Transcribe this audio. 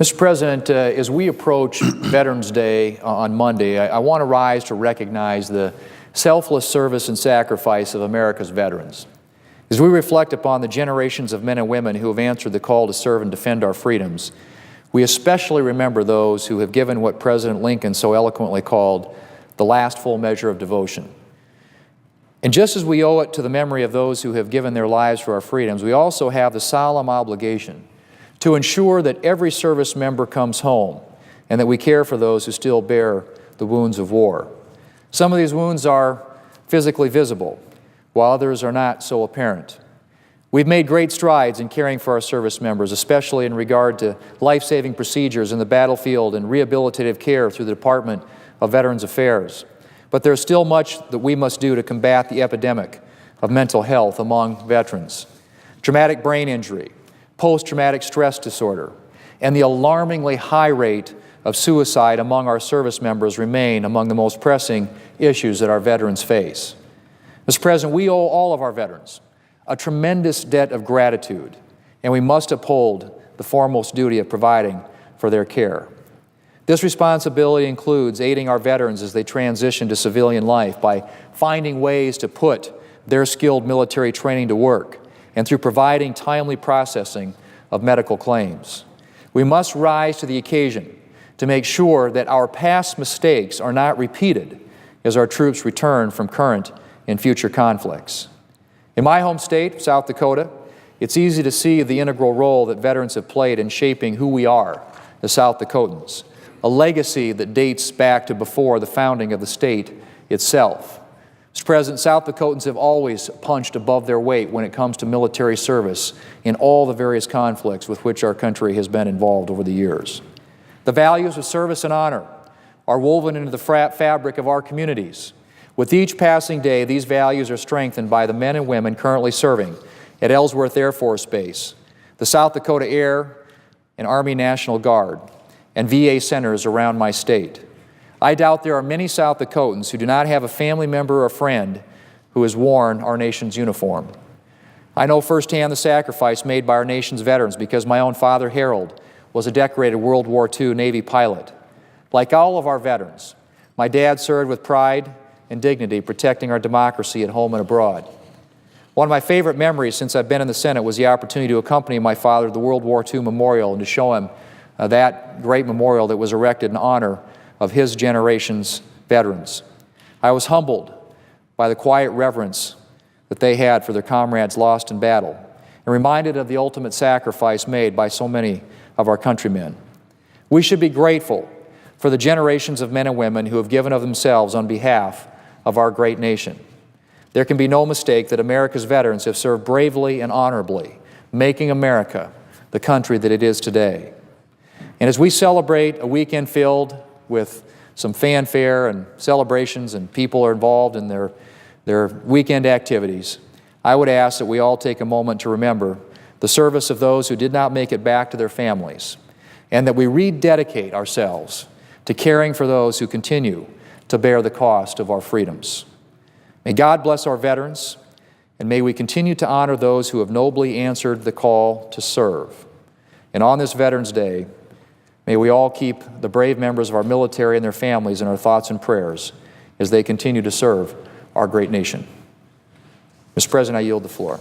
Mr. President, as we approach Veterans Day on Monday, I want to rise to recognize the selfless service and sacrifice of America's veterans. As we reflect upon the generations of men and women who have answered the call to serve and defend our freedoms, we especially remember those who have given what President Lincoln so eloquently called the last full measure of devotion. And just as we owe it to the memory of those who have given their lives for our freedoms, we also have the solemn obligation to ensure that every service member comes home and that we care for those who still bear the wounds of war. Some of these wounds are physically visible, while others are not so apparent. We've made great strides in caring for our service members, especially in regard to life-saving procedures in the battlefield and rehabilitative care through the Department of Veterans Affairs. But there's still much that we must do to combat the epidemic of mental health among veterans. Traumatic brain injury, post-traumatic stress disorder, and the alarmingly high rate of suicide among our service members remain among the most pressing issues that our veterans face. Mr. President, we owe all of our veterans a tremendous debt of gratitude, and we must uphold the foremost duty of providing for their care. This responsibility includes aiding our veterans as they transition to civilian life by finding ways to put their skilled military training to work and through providing timely processing of medical claims. We must rise to the occasion to make sure that our past mistakes are not repeated as our troops return from current and future conflicts. In my home state, South Dakota, it's easy to see the integral role that veterans have played in shaping who we are as South Dakotans, a legacy that dates back to before the founding of the state itself. Mr. President, South Dakotans have always punched above their weight when it comes to military service in all the various conflicts with which our country has been involved over the years. The values of service and honor are woven into the fabric of our communities. With each passing day, these values are strengthened by the men and women currently serving at Ellsworth Air Force Base, the South Dakota Air and Army National Guard, and VA centers around my state. I doubt there are many South Dakotans who do not have a family member or friend who has worn our nation's uniform. I know firsthand the sacrifice made by our nation's veterans because my own father, Harold, was a decorated World War II Navy pilot. Like all of our veterans, my dad served with pride and dignity, protecting our democracy at home and abroad. One of my favorite memories since I've been in the Senate was the opportunity to accompany my father to the World War II Memorial and to show him that great memorial that was erected in honor of his generation's veterans. I was humbled by the quiet reverence that they had for their comrades lost in battle and reminded of the ultimate sacrifice made by so many of our countrymen. We should be grateful for the generations of men and women who have given of themselves on behalf of our great nation. There can be no mistake that America's veterans have served bravely and honorably, making America the country that it is today. And as we celebrate a weekend filled with some fanfare and celebrations and people are involved in their weekend activities, I would ask that we all take a moment to remember the service of those who did not make it back to their families, and that we rededicate ourselves to caring for those who continue to bear the cost of our freedoms. May God bless our veterans, and may we continue to honor those who have nobly answered the call to serve. And on this Veterans Day, may we all keep the brave members of our military and their families in our thoughts and prayers as they continue to serve our great nation. Mr. President, I yield the floor.